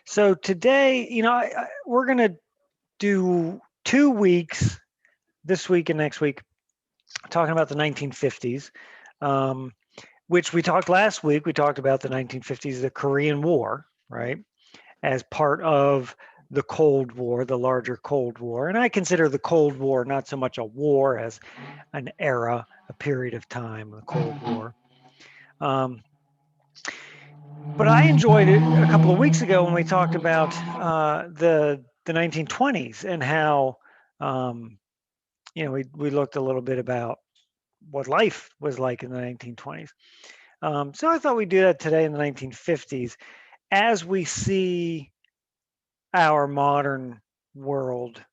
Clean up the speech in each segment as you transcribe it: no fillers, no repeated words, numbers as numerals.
So today, we're going to do 2 weeks, this week and next week, talking about the 1950s, um, which we talked last week. We talked about the 1950s, the Korean War, right, as part of the Cold War, the larger Cold War. And I consider the Cold War not so much a war as an era, a period of time, the Cold War. Um, but I enjoyed it a couple of weeks ago when we talked about the 1920s and how we looked a little bit about what life was like in the 1920s. So I thought we'd do that today in the 1950s as we see our modern world,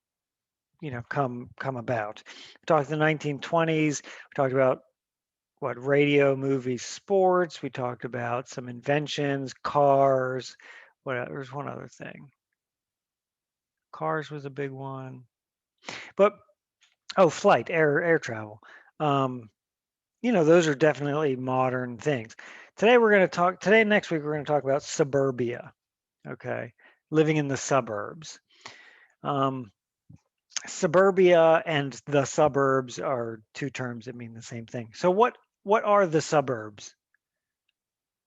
come about. We talked the 1920s. We talked about what radio, movies, sports. We talked about some inventions, cars. There's one other thing. Cars was a big one, but flight, air travel. Um, those are definitely modern things. Today, next week, we're going to talk about suburbia. Okay, living in the suburbs. Um, Suburbia and the suburbs are two terms that mean the same thing. So what are the suburbs?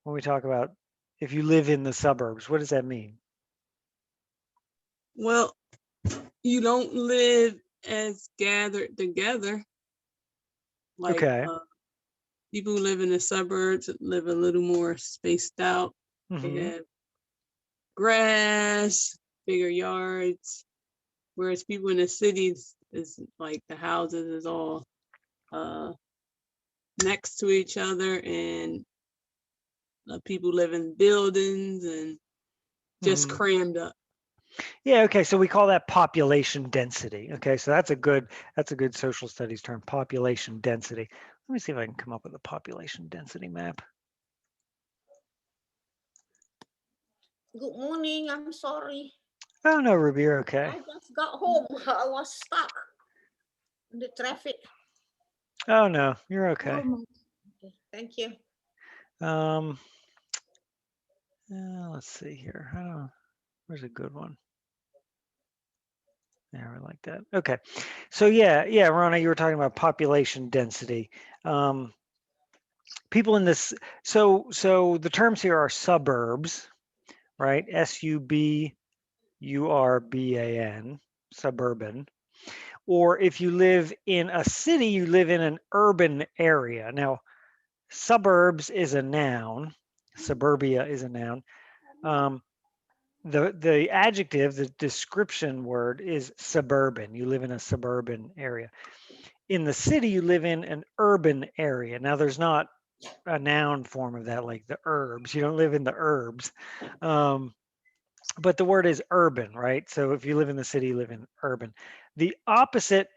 When we talk about if you live in the suburbs, what does that mean? Well, you don't live as gathered together. Like Okay. people who live in the suburbs live a little more spaced out. They Hmm. have grass, bigger yards, whereas people in the cities is like the houses is all uh, next to each other, and people live in buildings and just Hmm. crammed up. Yeah. Okay. So we call that population density. Okay. So that's a good social studies term, population density. Let me see if I can come up with a population density map. Good morning. I'm sorry. Oh no, Ruby, you're okay. I just got home. I was stuck in the traffic. Oh no, you're okay. Okay, thank you. Um, let's see here. Oh, where's a good one? Yeah, I like that. Okay. So yeah, Rona, you were talking about population density. Um, people in this. So the terms here are suburbs, right? Suburban, suburban. Or if you live in a city, you live in an urban area. Now, suburbs is a noun. Suburbia is a noun. Um, the adjective, the description word is suburban. You live in a suburban area. In the city, you live in an urban area. Now, there's not a noun form of that, like the herbs. You don't live in the herbs. Um, but the word is urban, right? So if you live in the city, you live in urban. The opposite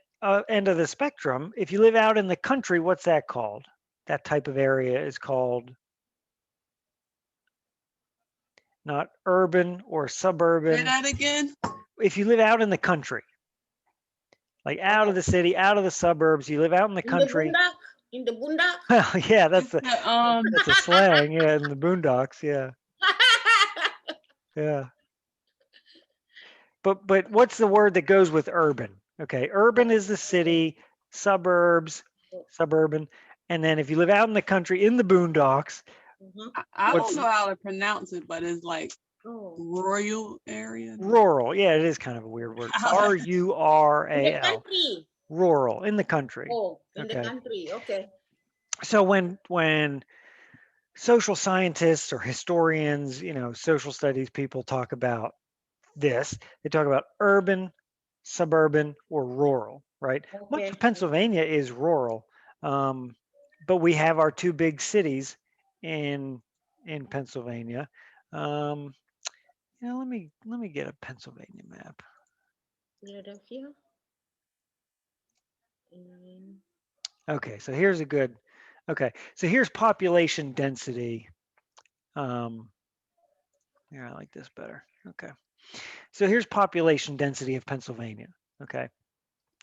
end of the spectrum, if you live out in the country, what's that called? That type of area is called not urban or Say suburban. that again. If you live out in the country, like out of Oh, the city, out of the suburbs, you live out in the in the country. bundak. In the bundak. Well, yeah, It's the that's a slang. Yeah, in the boondocks. Yeah, yeah. But what's the word that goes with urban? Okay, urban is the city, suburbs, suburban, and then if you live out in the country, in the boondocks, Mhm. I don't what's know how to pronounce it, but it's like Oh, royal area. rural? Yeah, it is kind of a weird word. in the Rural, country. rural, in the country. Oh, in the Okay, country. Okay. so when social scientists or historians, social studies people talk about this, they talk about urban, suburban, or rural, right? Much Okay. of Pennsylvania is rural, um, but we have our two big cities in Pennsylvania. Um, let me get a Pennsylvania map. Philadelphia. And Okay, so here's a good. Okay, so here's population density. Um, Here, I like this better. Okay, so here's population density of Pennsylvania. Okay,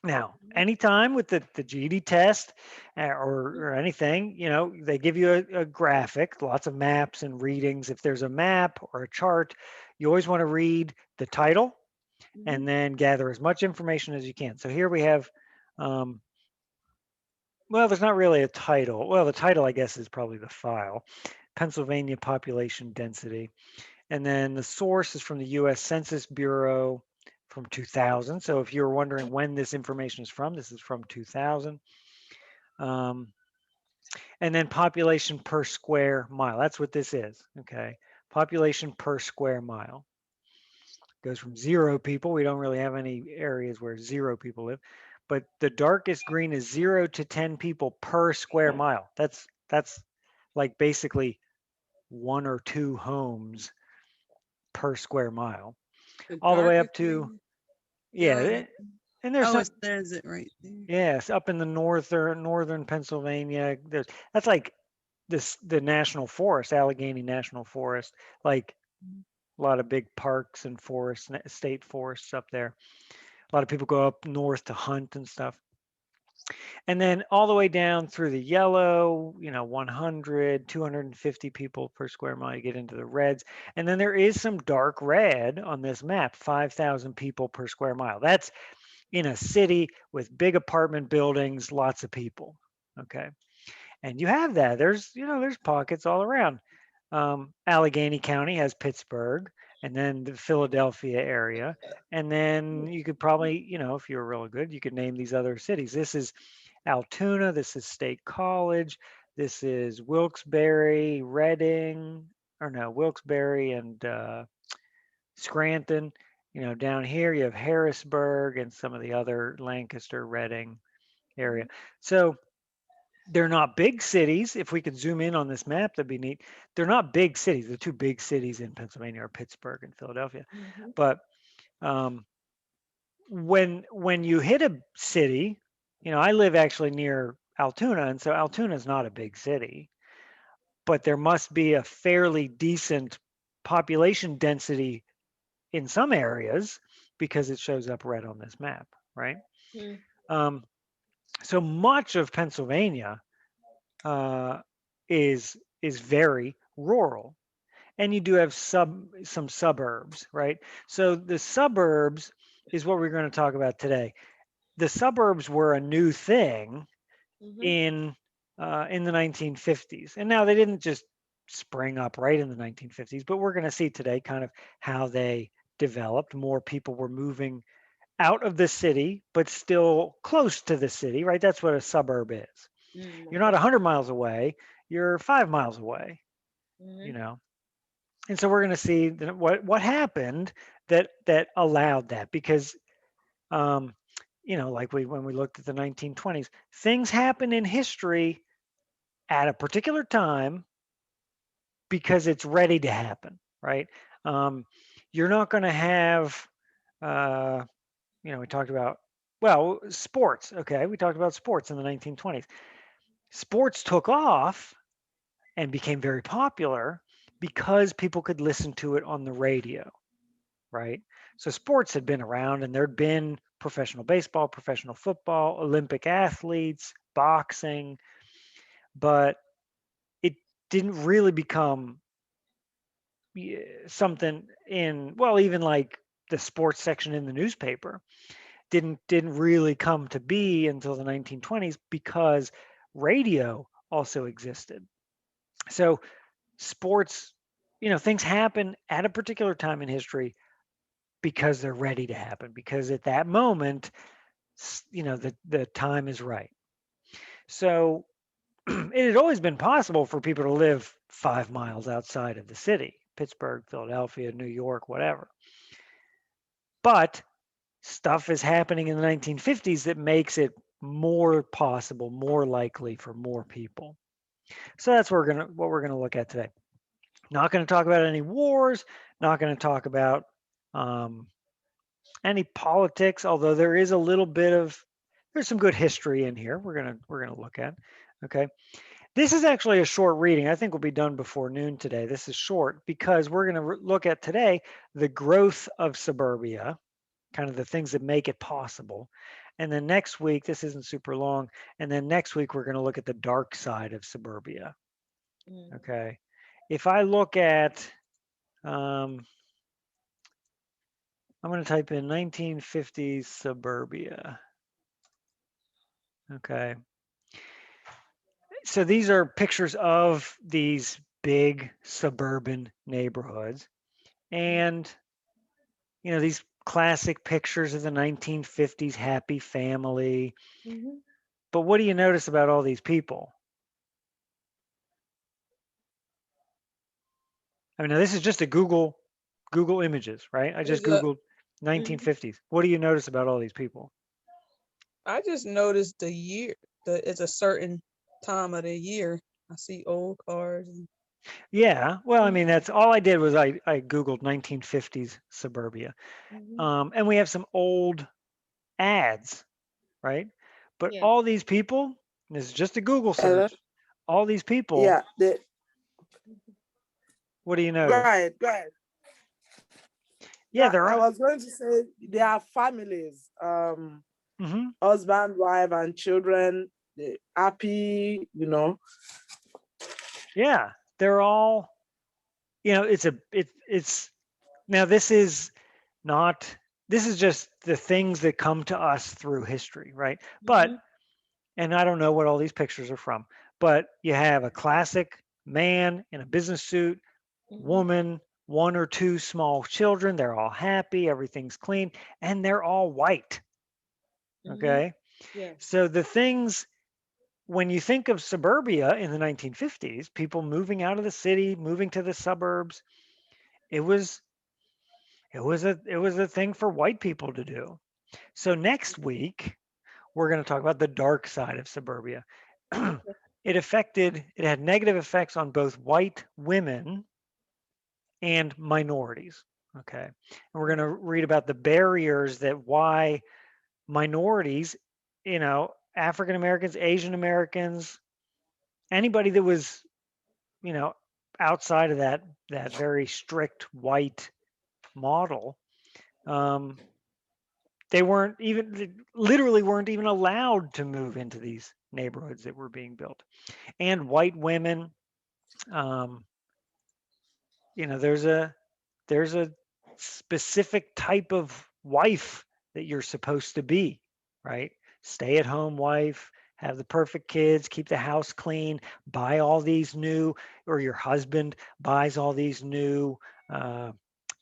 Now, Mhm. anytime with the GED test or anything, they give you a graphic, lots of maps and readings. If there's a map or a chart, you always want to read the title Mhm. and then gather as much information as you can. So here we have, um, well, there's not really a title. Well, the title, I guess, is probably the file, Pennsylvania population density. And then the source is from the US Census Bureau from 2000. So if you're wondering when this information is from, this is from 2000. Um, and then population per square mile. That's what this is. Okay. Population per square mile goes from 0 people. We don't really have any areas where 0 people live, but the darkest green is 0 to 10 people per square mile. That's like basically 1 or 2 homes per square mile, The all the way darkest up to, green. yeah, Oh, and there's oh, it some, says it right there. yes, up in the northern Pennsylvania. That's like the national forest, Allegheny National Forest, like a lot of big parks and forests, state forests up there. A lot of people go up north to hunt and stuff. And then all the way down through the yellow, 100, 250 people per square mile, you get into the reds. And then there is some dark red on this map, 5,000 people per square mile. That's in a city with big apartment buildings, lots of people. Okay. And you have that. There's pockets all around. Allegheny County has Pittsburgh, and then the Philadelphia area. And then you could probably, if you were really good, you could name these other cities. This is Altoona. This is State College. This is Wilkes-Barre, Reading, or no, Wilkes-Barre and Scranton. Down here you have Harrisburg and some of the other Lancaster, Reading area. Mhm. So they're not big cities. If we could zoom in on this map, that'd be neat. They're not big cities. The two big cities in Pennsylvania are Pittsburgh and Philadelphia. Mhm. But um, when you hit a city, I live actually near Altoona, and so Altoona is not a big city, but there must be a fairly decent population density in some areas because it shows up red on this map, right? Mhm. Um, so much of Pennsylvania uh, is very rural, and you do have some suburbs, right? So the suburbs is what we're going to talk about today. The suburbs were a new thing Mhm. in the 1950s, and now they didn't just spring up right in the 1950s, but we're going to see today kind of how they developed. More people were moving out of the city, but still close to the city, right? That's what a suburb is. You're not Okay. 100 miles away, you're 5 miles away, you Mhm. know. And so we're going to see what happened that allowed that because um, like when we looked at the 1920s, things happen in history at a particular time because it's ready to happen, right? Um, you're not going to have, uh, we talked about, well, sports. Okay, we talked about sports in the 1920s. Sports took off and became very popular because people could listen to it on the radio, right? So sports had been around and there'd been professional baseball, professional football, Olympic athletes, boxing, but it didn't really become something in, well, even like the sports section in the newspaper didn't really come to be until the 1920s because radio also existed. So sports, things happen at a particular time in history because they're ready to happen, because at that moment, the time is right. So it had always been possible for people to live 5 miles outside of the city, Pittsburgh, Philadelphia, New York, whatever. But stuff is happening in the 1950s that makes it more possible, more likely for more people. So that's what we're gonna look at today. Not going to talk about any wars. Not going to talk about um, any politics. Although there is a little bit of there's some good history in here. We're gonna look at. Okay, this is actually a short reading. I think we'll be done before noon today. This is short because we're going to look at today the growth of suburbia, kind of the things that make it possible, And then next week, this isn't super long. And then next week, we're going to look at the dark side of suburbia. Mm. Okay. If I look at, um, I'm going to type in 1950s suburbia. Okay. So these are pictures of these big suburban neighborhoods. And, these classic pictures of the 1950s happy family. Mhm. But what do you notice about all these people? I mean, now this is just a Google images, right? I just Is a Googled Mhm. 1950s. What do you notice about all these people? I just noticed the year. It's a certain time of the year. I see old cars. And, Yeah, well, I Mhm. mean, that's all I did was I Googled 1950s suburbia. Mhm. And we have some old ads, right? But Yeah. all these people, this is just a Google Hello? search, all these people, Yeah, the what do you go notice? ahead, go ahead. Yeah, Yeah, there I are. was going to say they are families, Hmm. husband, wife, and children. They happy, Yeah, they're all, it's now not, this is just the things that come to us through history, right? But, Mhm. and I don't know what all these pictures are from, but you have a classic man in a business suit, Mhm. woman, one or two small children. They're all happy, everything's clean, and they're all white. Mhm. Okay. Yes. So the things, when you think of suburbia in the 1950s, people moving out of the city, moving to the suburbs, it was it was a thing for white people to do. So next week we're going to talk about the dark side of suburbia. Okay. It had negative effects on both white women and minorities. Okay. And we're going to read about the barriers that why minorities, African Americans, Asian Americans, anybody that was, you know, outside of that very strict white model, um, they weren't even they literally weren't even allowed to move into these neighborhoods that were being built. And white women, um, there's a specific type of wife that you're supposed to be, right? Stay at home wife, have the perfect kids, keep the house clean, buy all these new, or your husband buys all these new uh,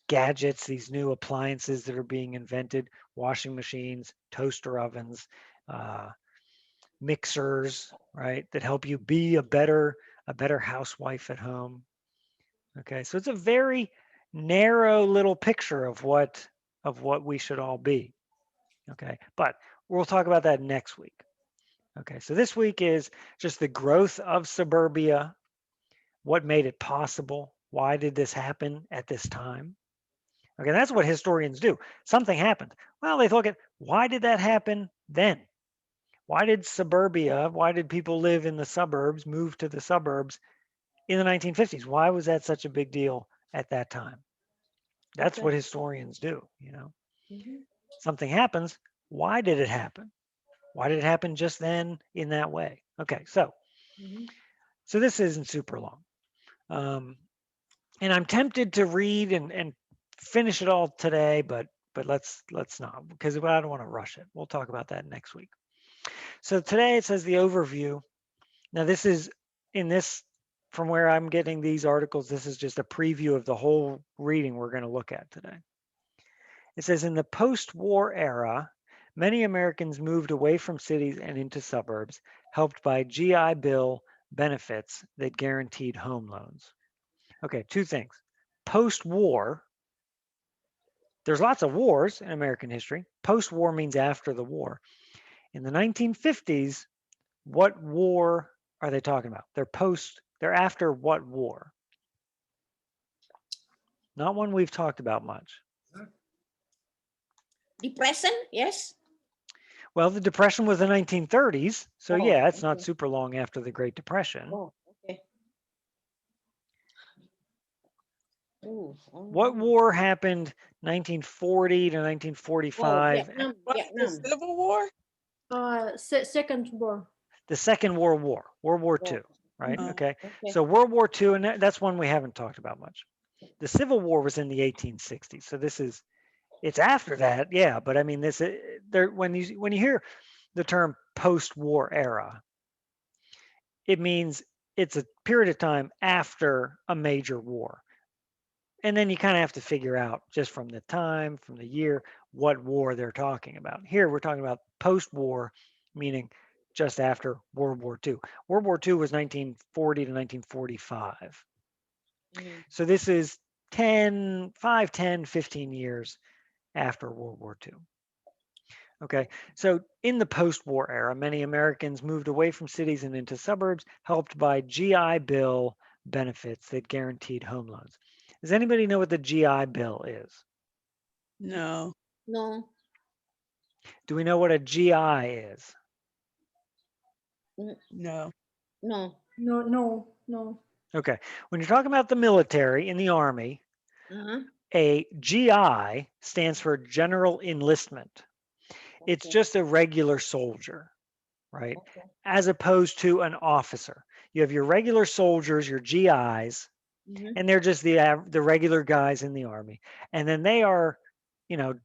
gadgets, these new appliances that are being invented, washing machines, toaster ovens, uh, mixers, right? That help you be a better housewife at home. Okay, so it's a very narrow little picture of what we should all be. Okay, but we'll talk about that next week. Okay, so this week is just the growth of suburbia, what made it possible, why did this happen at this time? Okay, that's what historians do. Something happened. Well, they look at why did that happen then? Why did suburbia, why did people live in the suburbs, move to the suburbs in the 1950s? Why was that such a big deal at that time? That's Okay. what historians do. Mhm. Something happens. Why did it happen? Why did it happen just then in that way? Okay, Mhm. so this isn't super long. Um, and I'm tempted to read and finish it all today, but let's not because I don't want to rush it. We'll talk about that next week. So today it says the overview. Now this is in this from where I'm getting these articles. This is just a preview of the whole reading we're going to look at today. It says in the post-war era, many Americans moved away from cities and into suburbs, helped by GI Bill benefits that guaranteed home loans. Okay, two things. Post-war, there's lots of wars in American history. Post-war means after the war. In the 1950s, what war are they talking about? They're after what war? Not one we've talked about much. Depression? Yes. Well, the Depression was the 1930s, so Oh, yeah, it's not okay. super long after the Great Depression. Oh, okay. Oh, What oh. war happened 1940 to Oh, 1945? Vietnam. what, the Vietnam. Civil War? Second war. The Second World War, World War Oh, II, right? Oh, Okay. okay. So World War II, and that's one we haven't talked about much. The Civil War was in the 1860s. So this is it's after that, yeah. But I mean, this there when you hear the term post-war era, it means it's a period of time after a major war. And then you kind of have to figure out just from the time, from the year, what war they're talking about. Here we're talking about post-war, meaning just after World War II. World War II was 1940 to 1945. Mm. So this is 10, 5, 10, 15 years after World War II. Okay, so in the post-war era, many Americans moved away from cities and into suburbs, helped by GI Bill benefits that guaranteed home loans. Does anybody know what the GI Bill is? no, No. Do we know what a GI is? N- no. No. No, no, no. Okay, when you're talking about the military in the Army, Uh-huh. a GI stands for General Enlistment. It's Okay. just a regular soldier, right? Okay. As opposed to an officer. You have your regular soldiers, your GIs, Mm-hmm. and they're just the regular guys in the Army. And then they are, you know,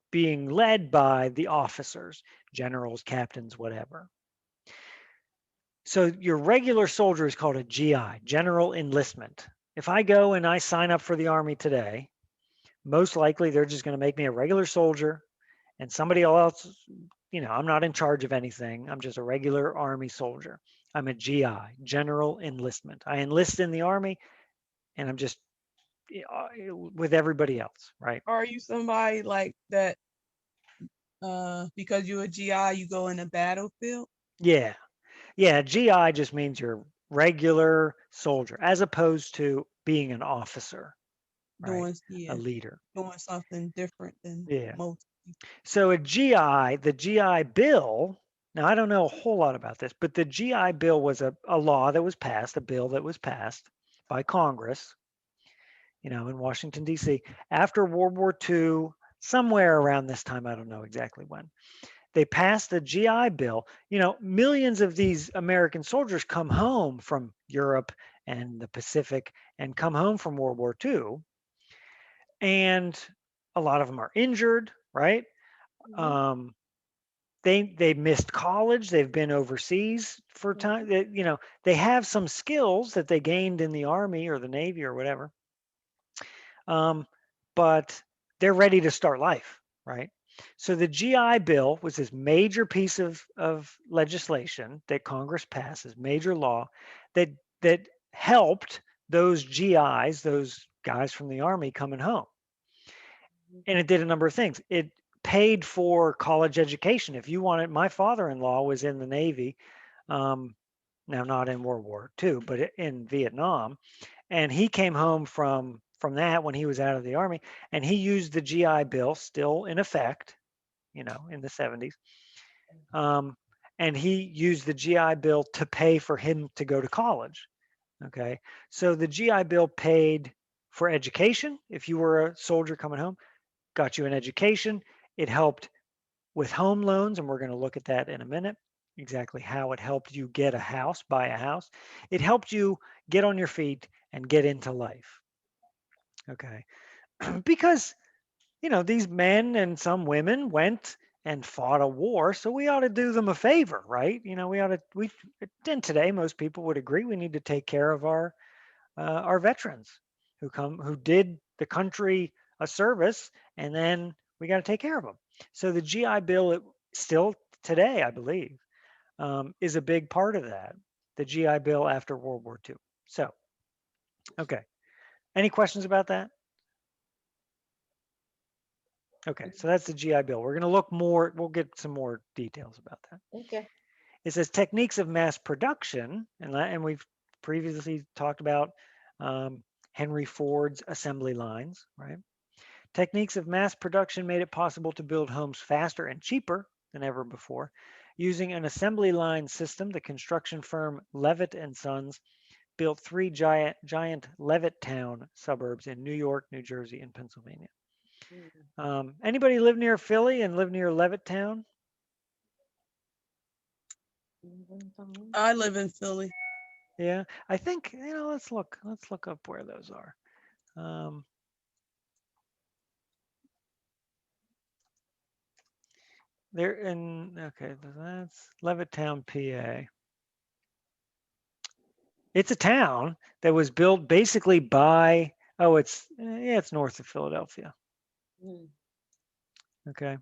being led by the officers, generals, captains, whatever. So your regular soldier is called a GI, General Enlistment. If I go and I sign up for the Army today, most likely they're just going to make me a regular soldier and somebody else, I'm not in charge of anything. I'm just a regular Army soldier. I'm a GI, General Enlistment. I enlist in the Army and I'm just with everybody else, right? Are you somebody like that? Because you're a GI, you go in the battlefield. Yeah. Yeah. GI just means you're regular soldier as opposed to being an officer, right? Doing A yeah, leader. doing something different than Yeah. most. So a GI, the GI Bill, now I don't know a whole lot about this, but the GI Bill was a law that was passed, a bill that was passed by Congress, in Washington, D.C. after World War II, somewhere around this time, I don't know exactly when. They passed the GI Bill. Millions of these American soldiers come home from Europe and the Pacific and come home from World War II, and a lot of them are injured, right? Mm-hmm. Um, they missed college. They've been overseas for time. They have some skills that they gained in the Army or the Navy or whatever, um, but they're ready to start life, right? So the GI Bill was this major piece of legislation that Congress passed, this major law that that helped those GIs, those guys from the Army coming home. And it did a number of things. It paid for college education. If you wanted, my father-in-law was in the Navy, um, now not in World War II, but in Vietnam, and he came home from that when he was out of the Army, and he used the GI Bill still in effect, in the 70s, um, and he used the GI Bill to pay for him to go to college. Okay, so the GI Bill paid for education if you were a soldier coming home, got you an education. It helped with home loans, and we're going to look at that in a minute, exactly how it helped you get a house, buy a house. It helped you get on your feet and get into life. Okay. Because, these men and some women went and fought a war, so we ought to do them a favor, right? And today most people would agree we need to take care of our veterans who did the country a service, and then we got to take care of them. So the GI Bill, still today, I believe, is a big part of that. The GI Bill after World War II. So, okay. Any questions about that? Okay, so that's the GI Bill. We're going to look more. We'll get some more details about that. Okay. It says techniques of mass production, and we've previously talked about Henry Ford's assembly lines, right? Techniques of mass production made it possible to build homes faster and cheaper than ever before. Using an assembly line system, the construction firm Levitt and Sons built three giant Levittown suburbs in New York, New Jersey, and Pennsylvania. Mm. Anybody live near Philly and live near Levittown? I live in Philly. Yeah, I think, let's look up where those are. They're in, okay, that's Levittown, PA. It's a town that was built basically by, oh, it's north of Philadelphia. Okay.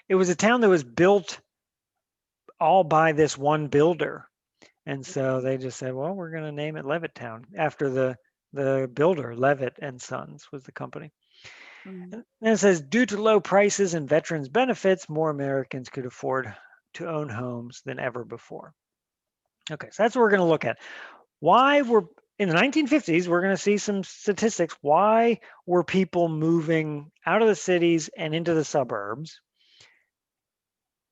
It was a town that was built all by this one builder. And so they just said, well, we're going to name it Levittown after the builder. Levitt and Sons was the company. And it says, due to low prices and veterans benefits, more Americans could afford to own homes than ever before. Okay, so that's what we're going to look at. Why were in the 1950s, we're going to see some statistics. Why were people moving out of the cities and into the suburbs?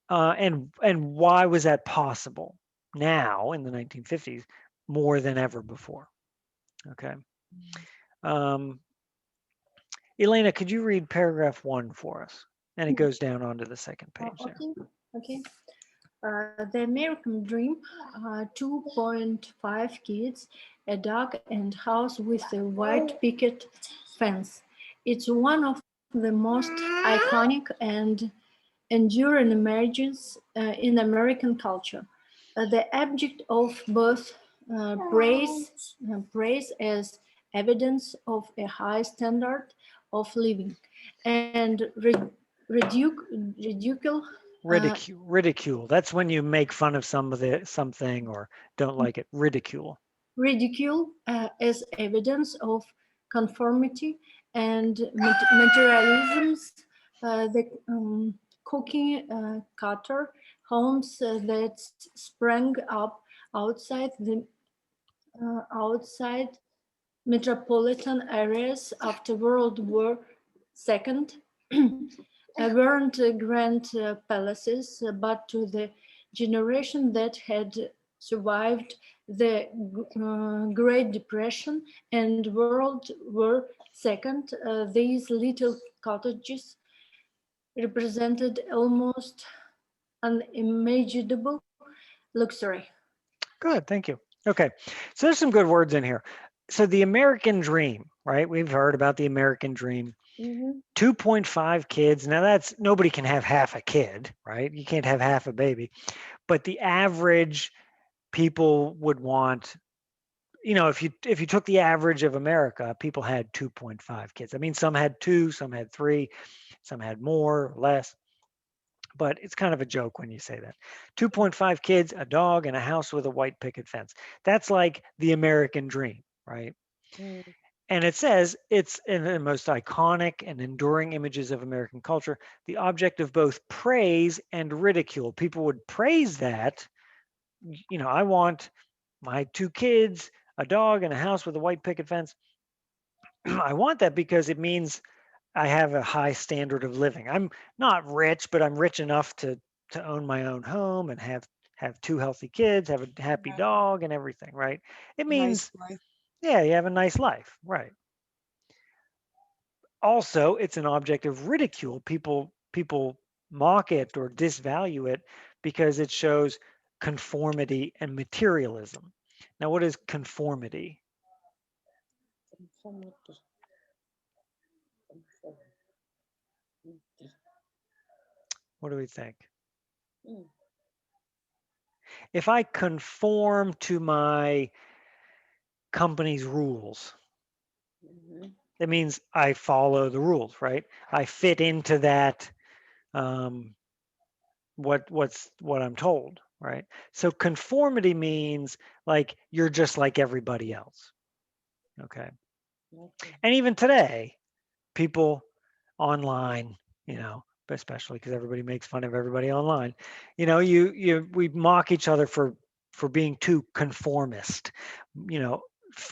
And why was that possible now in the 1950s more than ever before? Okay. Elena, could you read paragraph 1 for us? And it goes down onto the second page there. Okay. The American Dream, 2.5 kids, a dog and house with a white picket fence. It's one of the most iconic and enduring images in American culture. The object of both praise as evidence of a high standard of living and ridicule Ridicule. That's when you make fun of something or don't like it. Ridicule. ridicule as evidence of conformity and materialisms. The cookie cutter homes that sprang up outside metropolitan areas after World War II weren't grand palaces, but to the generation that had survived the Great Depression and World War II, these little cottages represented almost unimaginable luxury. Good, thank you. Okay, so there's some good words in here. So the American dream, right? We've heard about the American dream. 2.5 kids. Now that's nobody can have half a kid, right? You can't have half a baby. But the average people would want, if you took the average of America, people had 2.5 kids. I mean, some had 2, some had 3, some had more, less. But it's kind of a joke when you say that. 2.5 kids, a dog, and a house with a white picket fence. That's like the American dream, right? And it says it's in the most iconic and enduring images of American culture, the object of both praise and ridicule. People would praise that. I want my 2 kids, a dog, and a house with a white picket fence. I want that because it means I have a high standard of living. I'm not rich, but I'm rich enough to own my own home and have 2 healthy kids, have a happy Right. dog and everything, right? It Nice means, life. yeah, you have a nice life, right? Also, it's an object of ridicule. People mock it or disvalue it because it shows conformity and materialism. Now, what is conformity? What do we think? If I conform to my company's rules, that means I follow the rules, right? I fit into that what I'm told, right? So conformity means like you're just like everybody else. Okay. And even today, people online, especially because everybody makes fun of everybody online, we mock each other for being too conformist,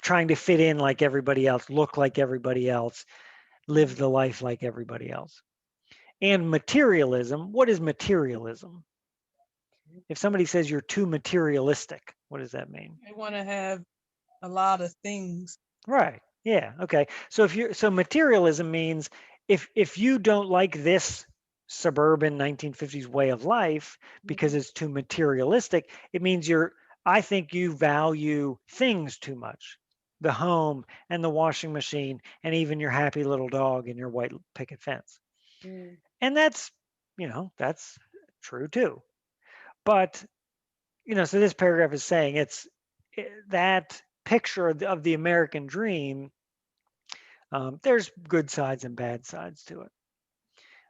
trying to fit in like everybody else, look like everybody else, live the life like everybody else. And materialism, what is materialism? If somebody says you're too materialistic, what does that mean? They want to have a lot of things. Right. Yeah. Okay. So materialism means if you don't like this suburban 1950s way of life because it's too materialistic. It means I think you value things too much. The home and the washing machine and even your happy little dog and your white picket fence. Mm. And that's, that's true too. But, so this paragraph is saying that picture of the American dream. There's good sides and bad sides to it.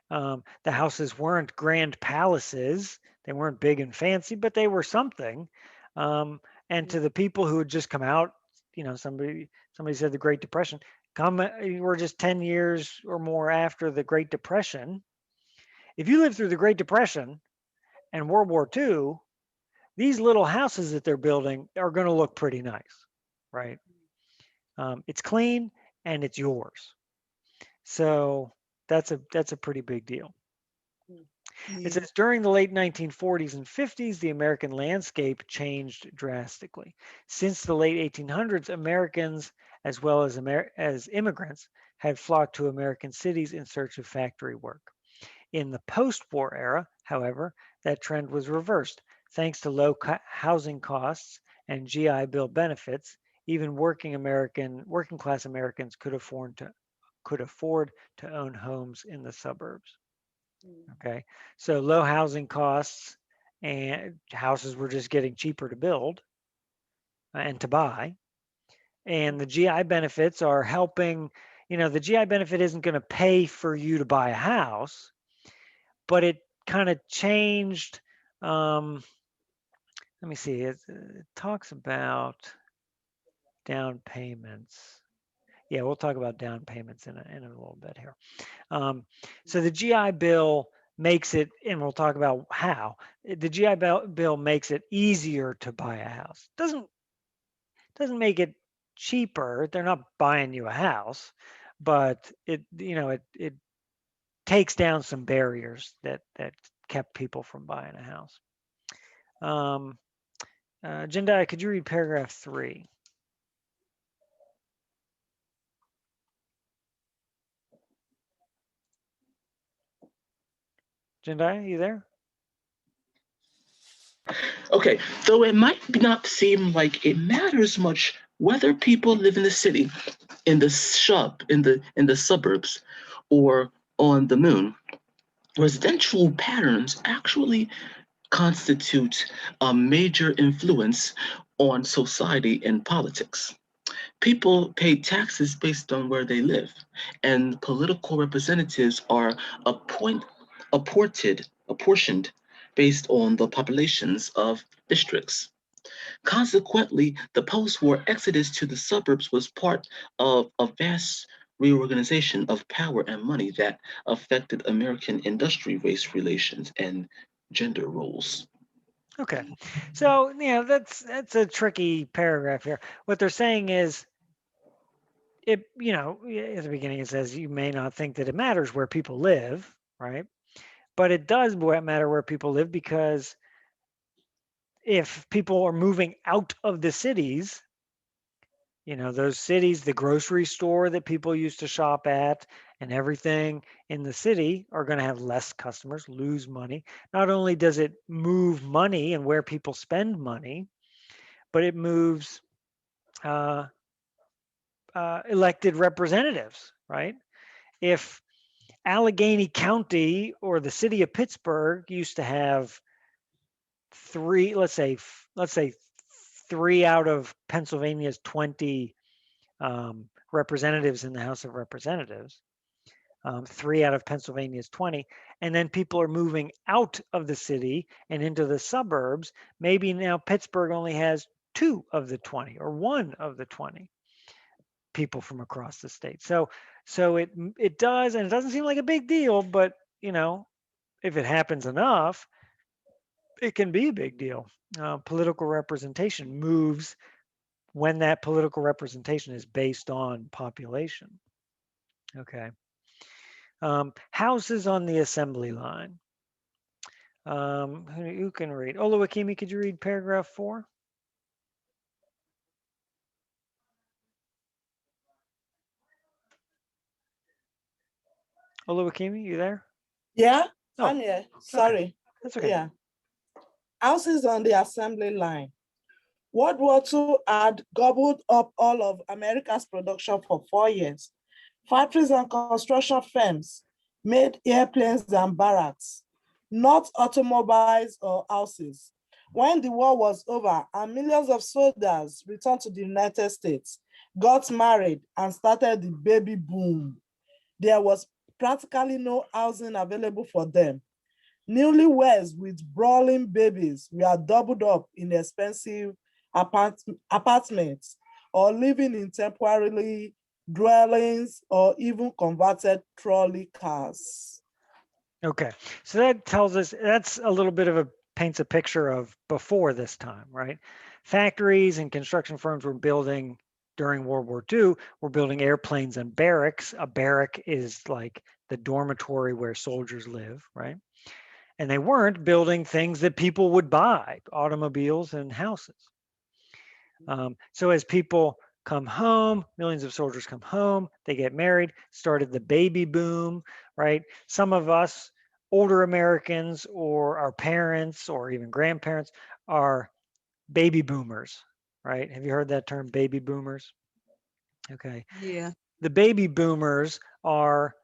The houses weren't grand palaces. They weren't big and fancy, but they were something. And to the people who had just come out, somebody said the Great Depression. We're just 10 years or more after the Great Depression. If you lived through the Great Depression and World War II, these little houses that they're building are going to look pretty nice, right? It's clean and it's yours. So that's a pretty big deal. It says during the late 1940s and 50s, the American landscape changed drastically. Since the late 1800s, Americans, as well as immigrants, had flocked to American cities in search of factory work. In the post-war era, however, that trend was reversed. Thanks to low housing costs and GI Bill benefits, even working class Americans could afford to own homes in the suburbs. Okay, so low housing costs and houses were just getting cheaper to build and to buy. And the GI benefits are helping, the GI benefit isn't going to pay for you to buy a house, but it kind of changed. Let me see, it talks about down payments. Yeah, we'll talk about down payments in a little bit here. So the GI Bill makes it, and we'll talk about how the GI Bill makes it easier to buy a house. Doesn't make it cheaper. They're not buying you a house, but it takes down some barriers that kept people from buying a house. Jendai, could you read paragraph 3? Jendai, you there? Okay, though it might not seem like it matters much whether people live in the city, in the suburbs, or on the moon, residential patterns actually constitute a major influence on society and politics. People pay taxes based on where they live, and political representatives are apportioned based on the populations of districts. Consequently, the post-war exodus to the suburbs was part of a vast reorganization of power and money that affected American industry-race relations and gender roles. Okay, so that's a tricky paragraph here. What they're saying is, at the beginning it says you may not think that it matters where people live, right? But it does matter where people live, because if people are moving out of the cities, those cities, the grocery store that people used to shop at and everything in the city are going to have less customers, lose money. Not only does it move money and where people spend money, but it moves elected representatives, right? If Allegheny County or the city of Pittsburgh used to have let's say 3 out of Pennsylvania's 20 representatives in the House of Representatives, 3 out of Pennsylvania's 20, and then people are moving out of the city and into the suburbs. Maybe now Pittsburgh only has 2 of the 20 or 1 of the 20 people from across the state. So it does, and it doesn't seem like a big deal, but if it happens enough, it can be a big deal. Political representation moves when that political representation is based on population. Okay. Houses on the assembly line. Who can read? Olawakimi, could you read paragraph 4? Olawakimi, you there? Yeah. Oh, I'm here. okay. Sorry. That's okay. Yeah. Houses on the assembly line. World War II had gobbled up all of America's production for 4 years. Factories and construction firms made airplanes and barracks, not automobiles or houses. When the war was over and millions of soldiers returned to the United States, got married, and started the baby boom, there was practically no housing available for them. Newlyweds with brawling babies were doubled up in expensive apartments or living in temporarily dwellings or even converted trolley cars. Okay. So that tells us that's a little bit of a paints a picture of before this time, right? Factories and construction firms were building during World War II, were building airplanes and barracks. A barrack is like the dormitory where soldiers live, right? And they weren't building things that people would buy, automobiles and houses. So as people come home, millions of soldiers come home, they get married, started the baby boom, right? Some of us, older Americans or our parents or even grandparents, are baby boomers, right? Have you heard that term, baby boomers? Okay. Yeah. The baby boomers are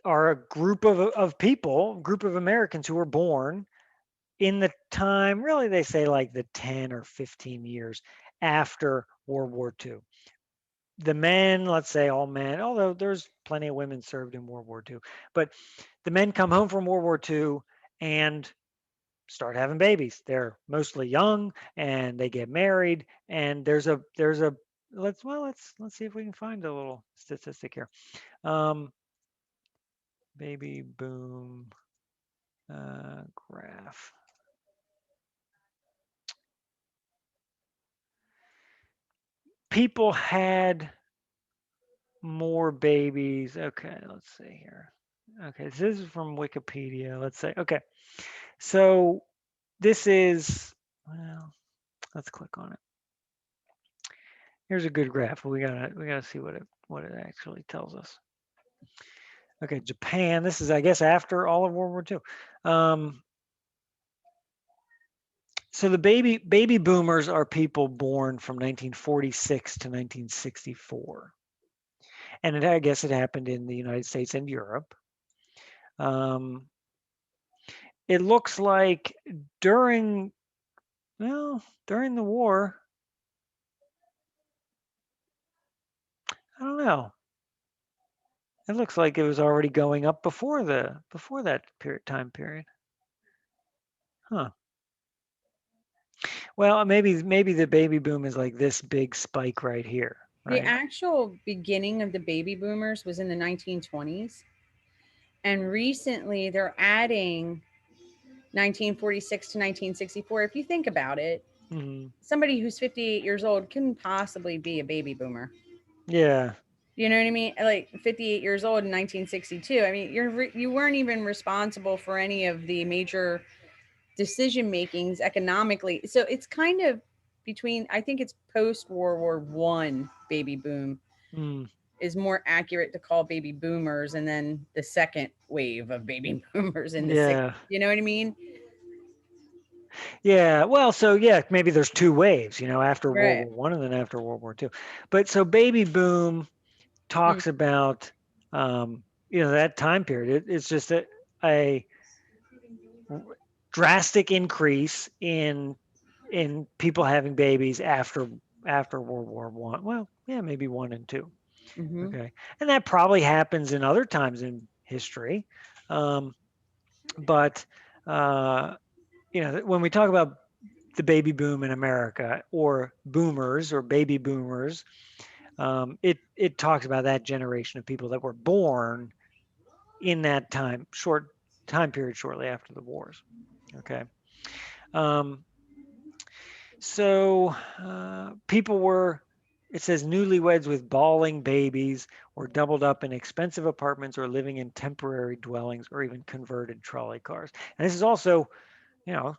a group of people, group of Americans who were born in the time, really, they say like the 10 or 15 years after World War II. The men, let's say all men, although there's plenty of women served in World War II, but the men come home from World War II and start having babies. They're mostly young and they get married. And there's a let's see if we can find a little statistic here. Um, baby boom graph. People had more babies. Okay, let's see here. Okay, so this is from Wikipedia. Let's say, okay, so this is, well, let's click on it. Here's a good graph. We gotta see what it actually tells us. Okay, Japan. This is, I guess, after all of World War II. So the baby boomers are people born from 1946 to 1964, and I guess it happened in the United States and Europe. Um, it looks like during during the war, I don't know. It looks like it was already going up before that time period. Huh. Well, maybe the baby boom is like this big spike right here, The right? actual beginning of the baby boomers was in the 1920s. And recently they're adding 1946 to 1964. If you think about it, Hmm. somebody who's 58 years old couldn't possibly be a baby boomer. Yeah. You know what I mean? Like 58 years old in 1962. I mean, you weren't even responsible for any of the major decision makings economically. So it's kind of between. I think it's post World War One baby boom Mm. is more accurate to call baby boomers, and then the second wave of baby boomers in the 60s. Yeah. You know what I mean? Yeah. Well, so yeah, maybe there's two waves, after World Right. War One and then after World War II. But so baby boom Mm. talks about that time period. It's just a drastic increase in people having babies after World War One. Well, yeah, maybe one and two. Hmm. Okay, and that probably happens in other times in history, but when we talk about the baby boom in America or boomers or baby boomers, it talks about that generation of people that were born in that short time period shortly after the wars. Okay. Um, So people were, it says newlyweds with bawling babies or doubled up in expensive apartments or living in temporary dwellings or even converted trolley cars. And this is also, you know,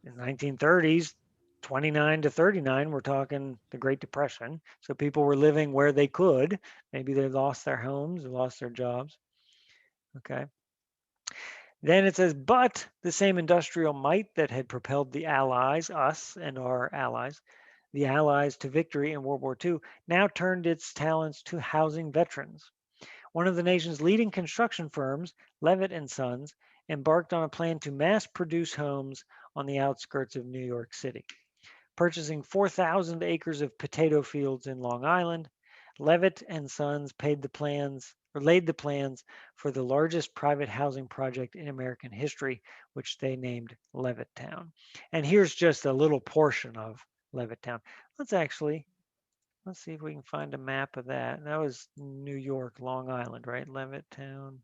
in the 1930s, 29 to 39, we're talking the Great Depression. So people were living where they could. Maybe they lost their homes, they lost their jobs. Okay. Then it says, but the same industrial might that had propelled the Allies, us and our allies, the Allies to victory in World War II, now turned its talents to housing veterans. One of the nation's leading construction firms, Levitt and Sons, embarked on a plan to mass produce homes on the outskirts of New York City. Purchasing 4,000 acres of potato fields in Long Island, Levitt and Sons paid the plans or laid the plans for the largest private housing project in American history, which they named Levittown. And here's just a little portion of Levittown. Let's see if we can find a map of that. That was New York, Long Island, right? Levittown,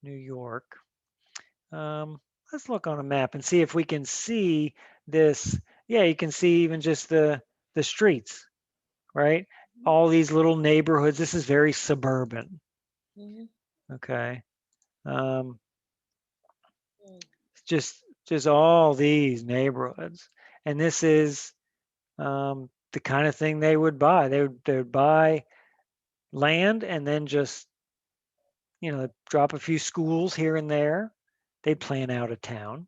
New York. Let's look on a map and see if we can see this. Yeah, you can see even just the streets, right? All these little neighborhoods. This is very suburban. Mhm. Okay. Um, just all these neighborhoods, and this is the kind of thing they would buy. They would buy land and then just drop a few schools here and there. They'd plan out a town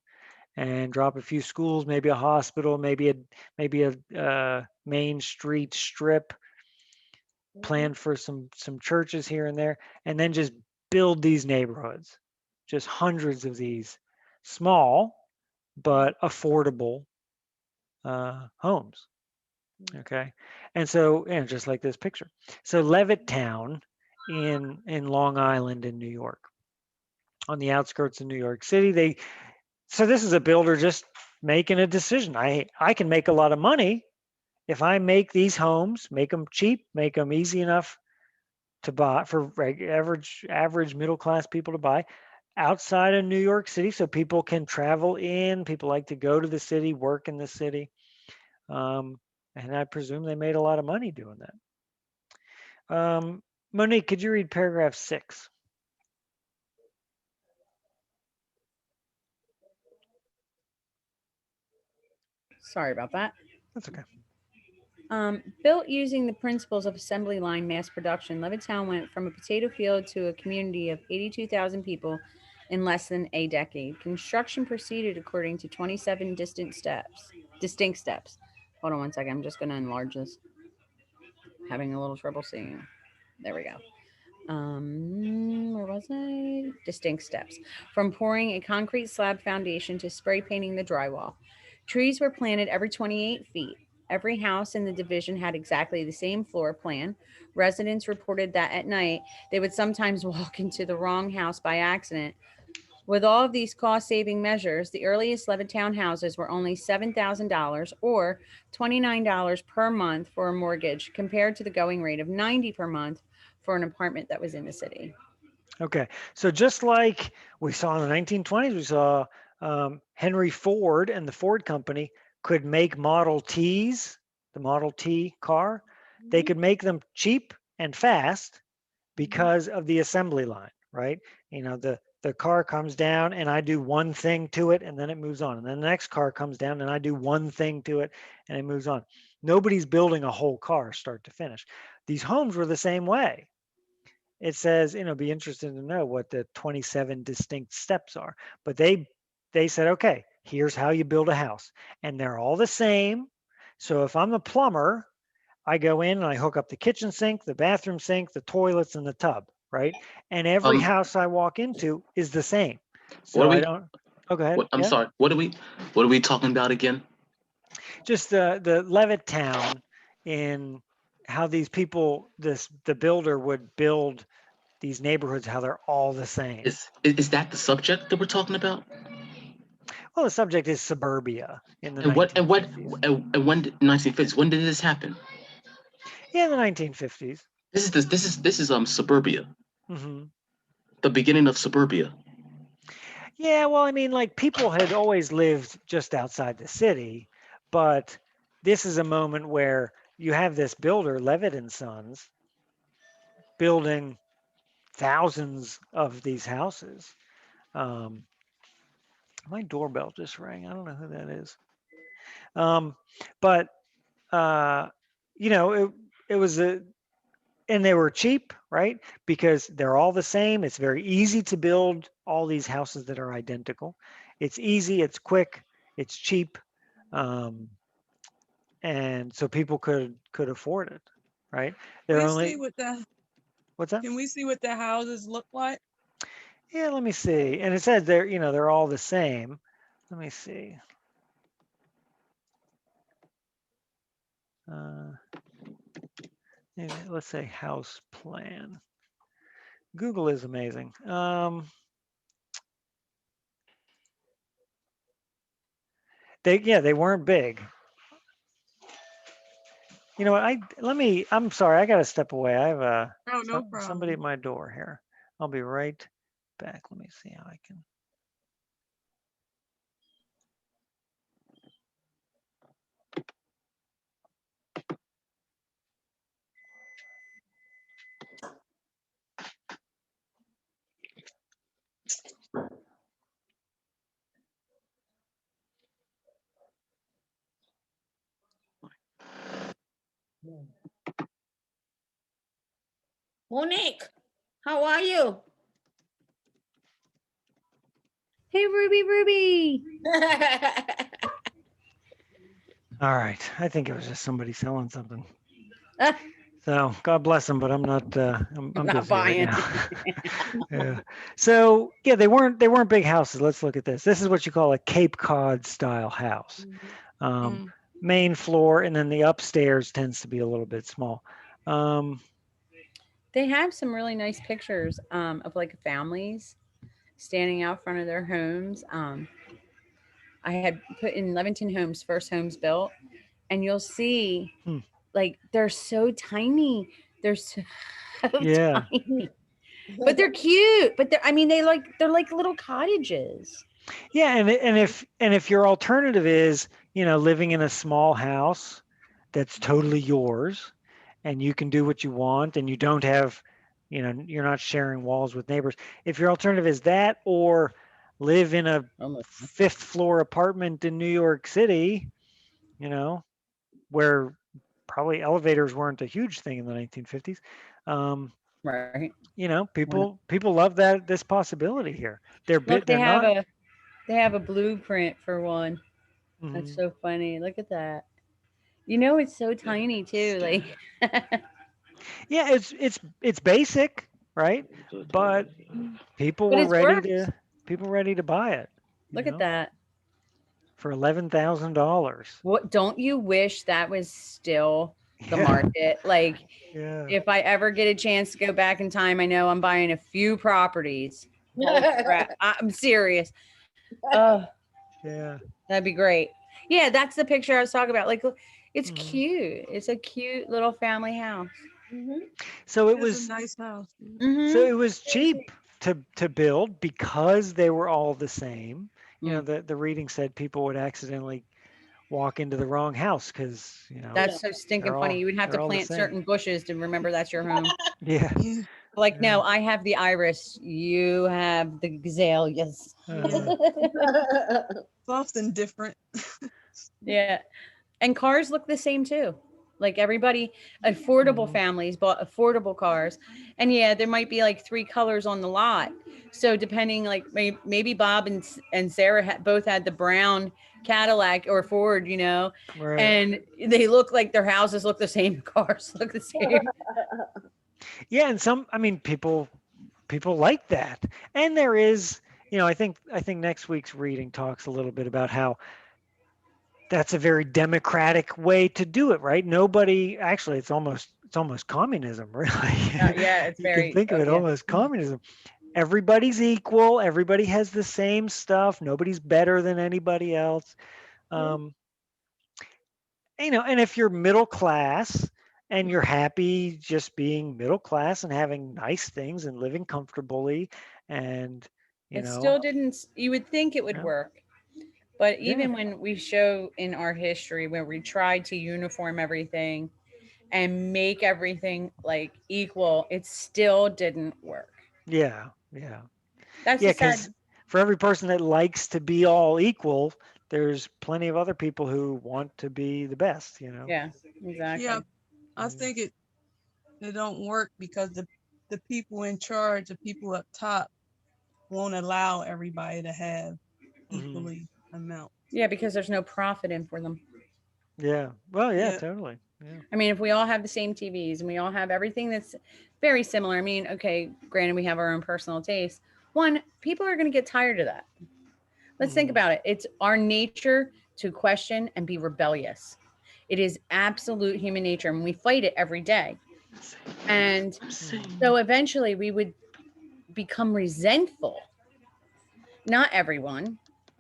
and drop a few schools, maybe a hospital, maybe a main street strip, plan for some churches here and there, and then just build these neighborhoods, just hundreds of these small but affordable homes. Okay, and so just like this picture, so Levittown in Long Island in New York, on the outskirts of New York City. So this is a builder just making a decision. I can make a lot of money if I make these homes, make them cheap, make them easy enough to buy for average middle class people to buy outside of New York City, so people can travel in. People like to go to the city, work in the city, and I presume they made a lot of money doing that. Monique, could you read paragraph 6? Sorry about that. That's okay. Built using the principles of assembly line mass production, Levittown went from a potato field to a community of 82,000 people in less than a decade. Construction proceeded according to 27 distant steps. Distinct steps. Hold on one second. I'm just going to enlarge this. Having a little trouble seeing. There we go. Where was I? Distinct steps. From pouring a concrete slab foundation to spray painting the drywall. Trees were planted every 28 feet. Every house in the division had exactly the same floor plan. Residents reported that at night they would sometimes walk into the wrong house by accident. With all of these cost saving measures, the earliest Levittown houses were only $7,000 or $29 per month for a mortgage, compared to the going rate of $90 per month for an apartment that was in the city. Okay, so just like we saw in the 1920s, we saw Henry Ford and the Ford Company could make Model Ts, the Model T car. They could make them cheap and fast because of the assembly line, right? The car comes down and I do one thing to it and then it moves on. And then the next car comes down and I do one thing to it and it moves on. Nobody's building a whole car start to finish. These homes were the same way. It says, be interested to know what the 27 distinct steps are. But they said, okay, here's how you build a house. And they're all the same. So if I'm a plumber, I go in and I hook up the kitchen sink, the bathroom sink, the toilets, and the tub, right? And every Um, house I walk into is the same. what are So I we? don't. Oh, go ahead. What? I'm Yeah. sorry. What are we talking about again? Just the Levittown in how these people, the builder would build these neighborhoods, how they're all the same. Is that the subject that we're talking about? Well, the subject is suburbia in the And what 1950s. and when 1950s? When did this happen? Yeah, in the 1950s. This is suburbia. Hmm. The beginning of suburbia. Yeah, well, I mean, like people had always lived just outside the city, but this is a moment where you have this builder, Levitt and Sons, building thousands of these houses. Um, my doorbell just rang. I don't know who that is. Um, but uh, it was and they were cheap, right? Because they're all the same. It's very easy to build all these houses that are identical. It's easy, it's quick, it's cheap, um, and so people could afford it, right? They're We see only what the what's that? can we see what the houses look like? Yeah, let me see. And it says they're they're all the same. Let me see. Uh, let's say house plan. Google is amazing. They weren't big. You know what? I'm sorry. I got to step away. I have Oh, no somebody problem. at my door here. I'll be right back. Let me see how I can. Monique, how are you? Hey, Ruby, Ruby. All right. I think it was just somebody selling something. So God bless them, but I'm not. I'm not busy right buying. now. Yeah. So yeah, they weren't big houses. Let's look at this. This is what you call a Cape Cod style house. Um, Mm. Main floor, and then the upstairs tends to be a little bit small. Um, They have some really nice pictures of like families standing out front of their homes. I had put in Leventon Homes, first homes built, and you'll see hmm, like they're so tiny. They're so yeah. tiny, but they're cute. But I mean, they're like little cottages. Yeah, and if your alternative is, living in a small house that's totally yours and you can do what you want and you don't have, you're not sharing walls with neighbors. If your alternative is that or live in a Almost. fifth floor apartment in New York City, you know, where probably elevators weren't a huge thing in the 1950s. Um, Right. people love that this possibility here. Look, They're not. they have a blueprint for one. That's Mhm. so funny. Look at that. You know, it's so tiny too. Like, Yeah, it's basic, right? But people but were it's ready works. to people ready to buy it, Look at that. for $11,000. What don't you wish that was still the Yeah, market? Like, yeah, if I ever get a chance to go back in time, I know I'm buying a few properties. Holy crap. I'm serious. Oh, yeah. that'd be great. Yeah, that's the picture I was talking about. Like, it's Mhm. cute. It's a cute little family house. So it It's a was nice house. so Mm-hmm. it was cheap to build because they were all the same. Mm. The reading said people would accidentally walk into the wrong house because That's so stinking funny. You would have to they're all the plant same. certain bushes to remember that's your home. Yeah. Yeah. Like, Yeah. no, I have the iris. You have the azaleas. Yeah. Something different. Yeah. And cars look the same too. Like everybody, affordable Mhm. families bought affordable cars. And yeah, there might be like three colors on the lot. So depending, like maybe Bob and Sarah both had the brown Cadillac or Ford, Right. and they look like their houses look the same, cars look the same. Yeah, and I mean, people like that. And there is, I think next week's reading talks a little bit about how that's a very democratic way to do it, right? Nobody actually it's almost communism, really. Yeah, it's You can very, think of oh it yeah. almost communism. Everybody's equal, everybody has the same stuff, nobody's better than anybody else. Um, and if you're middle class and you're happy just being middle class and having nice things and living comfortably and you It know, still didn't, you would think it would yeah, work. But yeah, even when we show in our history where we tried to uniform everything and make everything like equal, it still didn't work. yeah, yeah, That's yeah, the sad. because for every person that likes to be all equal, there's plenty of other people who want to be the best. Yeah, Yeah. exactly. I think it don't work because the people in charge, the people up top, won't allow everybody to have Hmm. equally amount. Yeah, because there's no profit in for them. Yeah. Well, yeah, Yeah. totally. Yeah. I mean, if we all have the same TVs and we all have everything that's very similar, I mean, okay, granted, we have our own personal taste. One, people are going to get tired of that. Let's think Hmm. about it. It's our nature to question and be rebellious. It is absolute human nature, and we fight it every day. And I'm Hmm. saying. so eventually we would become resentful. Not everyone,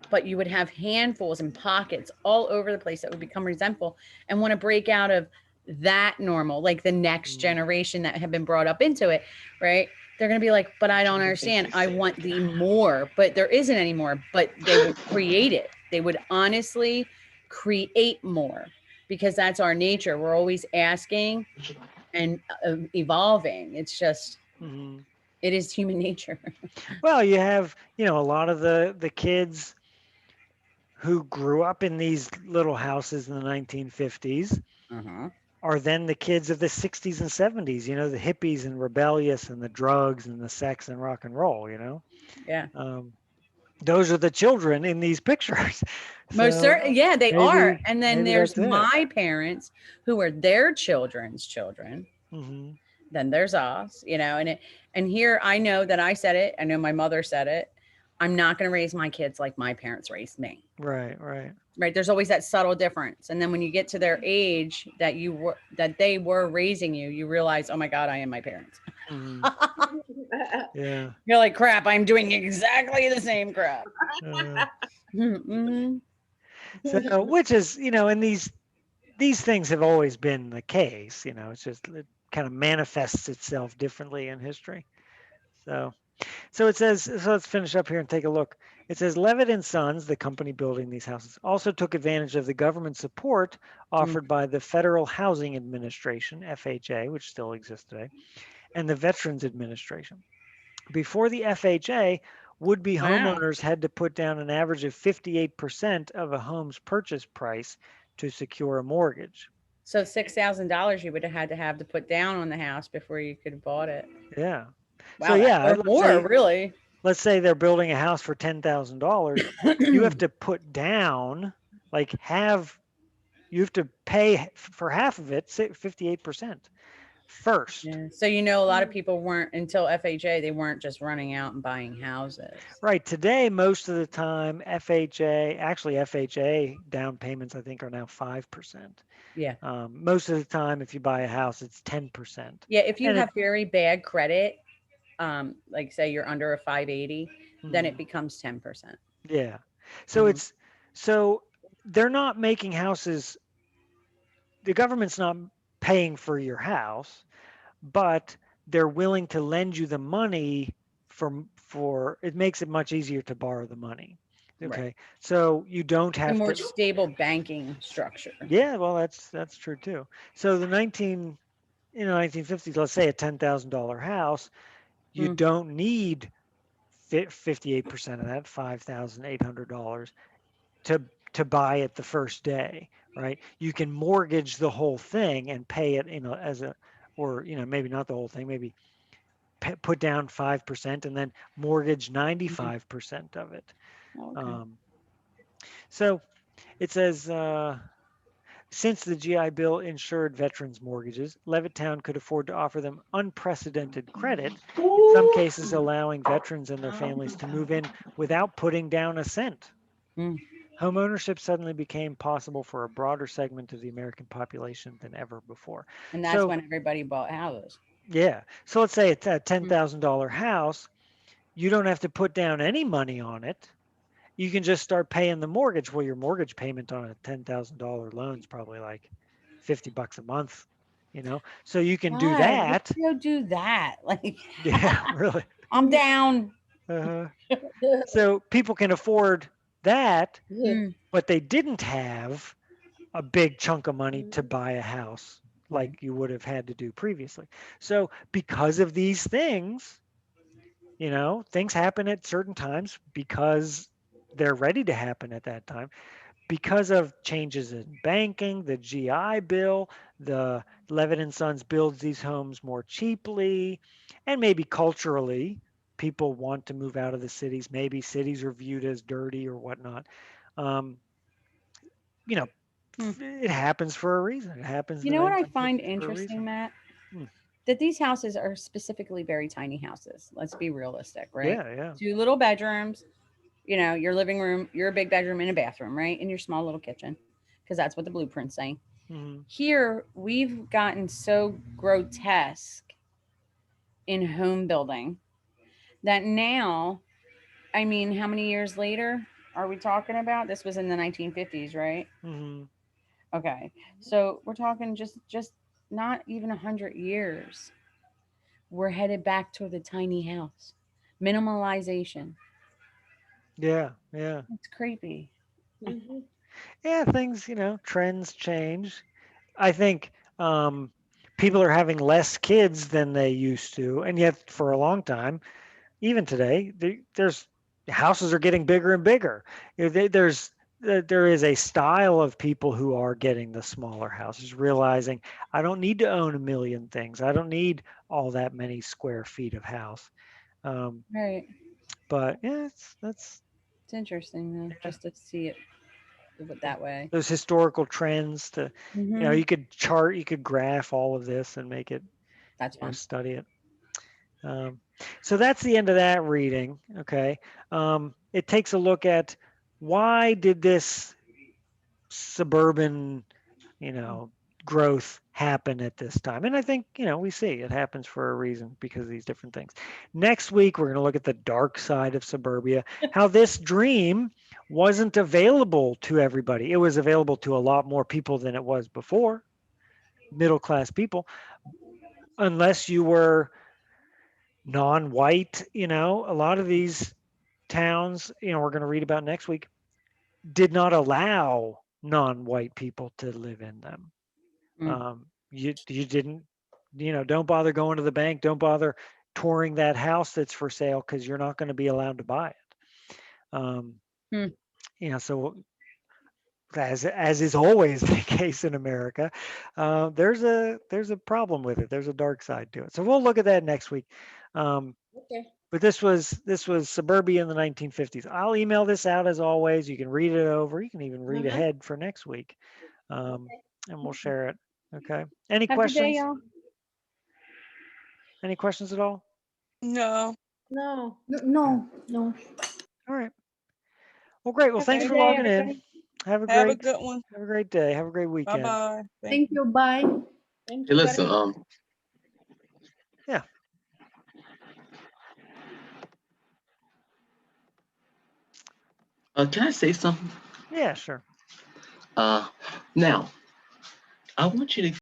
but you would have handfuls and pockets all over the place that would become resentful and want to break out of that normal, like the next Hmm. generation that have been brought up into it, right? They're going to be like, but I don't understand. I want the more, but there isn't any more, but they would create it. They would honestly create more because that's our nature. We're always asking and evolving. It's just, Hmm. it is human nature. Well, you have, a lot of the kids who grew up in these little houses in the 1950s Uh-huh. are then the kids of the 60s and 70s, the hippies and rebellious and the drugs and the sex and rock and roll. Yeah. Um, those are the children in these pictures. Most So certainly, yeah, they are. maybe And then maybe there's that's it. my parents who are their children's children. Hmm. Then there's us, and here I know that I said it. I know my mother said it. I'm not going to raise my kids like my parents raised me. Right, right. Right? There's always that subtle difference. And then when you get to their age that they were raising you, you realize, oh my God, I am my parents. Hmm. Yeah. You're like, crap, I'm doing exactly the same crap. Uh, Mm-hmm. so, which is, and these things have always been the case. It's just it kind of manifests itself differently in history. So, so it says, so let's finish up here and take a look. It says Levitt and Sons, the company building these houses, also took advantage of the government support offered by the Federal Housing Administration, FHA, which still exists today, and the Veterans Administration. Before the FHA, would-be Wow. homeowners had to put down an average of 58% of a home's purchase price to secure a mortgage. So $6,000 you would have had to put down on the house before you could have bought it. Yeah. So Wow, that yeah, or more, really. let's say they're building a house for $10,000. You have to put down like you have to pay for half of it, say 58% first. Yeah. So a lot of people weren't until FHA. They weren't just running out and buying houses. Right. Today, most of the time, FHA down payments, I think, are now 5%. Yeah. Most of the time, if you buy a house, it's 10%. Yeah. If you And have very bad credit, like say you're under a 580, then it mhm, becomes 10%. yeah. So Mhm. so they're not making houses, the government's not paying for your house, but they're willing to lend you the money for it makes it much easier to borrow the money. Right. Okay. So you don't A have more to. stable banking structure. Yeah, well that's true too. So the 1950s, let's say a $10,000 house, you Mm, don't need 58% of that, $5,800 to to buy it the first day, right? You can mortgage the whole thing and pay it, as a, or maybe not the whole thing, maybe put down 5% and then mortgage mhm. 95% of it. Oh, okay. Um, so it says, since the GI Bill insured veterans' mortgages, Levittown could afford to offer them unprecedented credit, in some cases allowing veterans and their families to move in without putting down a cent. Mm. Homeownership suddenly became possible for a broader segment of the American population than ever before. And that's So, when everybody bought houses. yeah. So let's say it's a Mm. $10,000 house. You don't have to put down any money on it. You can just start paying the mortgage. Well, your mortgage payment on a $10,000 loan is probably like $50 a month. So you can do God, let's that. go do that. Like, Yeah, really. I'm down. Uh-huh. So people can afford that, Mm. but they didn't have a big chunk of money to buy a house Right. like you would have had to do previously. So because of these things, things happen at certain times because they're ready to happen at that time. because of changes in banking, the GI Bill, the Levitt and Sons builds these homes more cheaply, and maybe culturally, people want to move out of the cities. Maybe cities are viewed as dirty or whatnot. Um, you know, Hmm. it happens for a reason. It happens You in the know what I find 1950s for a interesting, reason. Matt? Hmm. That these houses are specifically very tiny houses. Let's be realistic, right? Yeah, yeah. 2 little bedrooms, your living room, your big bedroom and a bathroom, right? And your small little kitchen, because that's what the blueprint's saying. Hmm. Here, we've gotten so grotesque in home building that now, I mean, how many years later are we talking about? This was in the 1950s, right? Hmm. Okay. So we're talking just not even 100 years. We're headed back to the tiny house. Minimalization. Yeah, yeah. It's creepy. Mhm. Yeah, things, trends change. I think people are having less kids than they used to, and yet for a long time, even today, there's houses are getting bigger and bigger. There is a style of people who are getting the smaller houses, realizing I don't need to own a million things. I don't need all that many square feet of house. Um, Right. but yeah, that's It's interesting though, yeah, just to see it that way. those historical trends to, Hmm. you could chart, you could graph all of this and make it, That's fun. study it. Um, so that's the end of that reading. Okay. It takes a look at why did this suburban, you know, growth happen at this time? And I think, we see it happens for a reason because of these different things. Next week, we're going to look at the dark side of suburbia, how this dream wasn't available to everybody. It was available to a lot more people than it was before, middle class people, unless you were non-white. A lot of these towns, we're going to read about next week, did not allow non-white people to live in them. Mm. You didn't, don't bother going to the bank, don't bother touring that house that's for sale because you're not going to be allowed to buy it. um, Hmm. so as is always the case in America, there's a problem with it. There's a dark side to it. So we'll look at that next week. Okay. But this was Suburbia in the 1950s. I'll email this out as always. You can read it over. You can even read Uh-huh. ahead for next week, um, Okay. and we'll share it. Okay. Any Have a good day, questions? y'all. Any questions at all? No. No, no, no. All right. Well, great. Well, Have a thanks good for day, logging in. everybody. Have a Have a great good one. have a great day. Have a great Bye weekend. bye. Thank Thank you. you. Bye. Thank Hey, you. listen, Bye. Yeah. can I say something? Yeah. Sure. Uh, now I want you to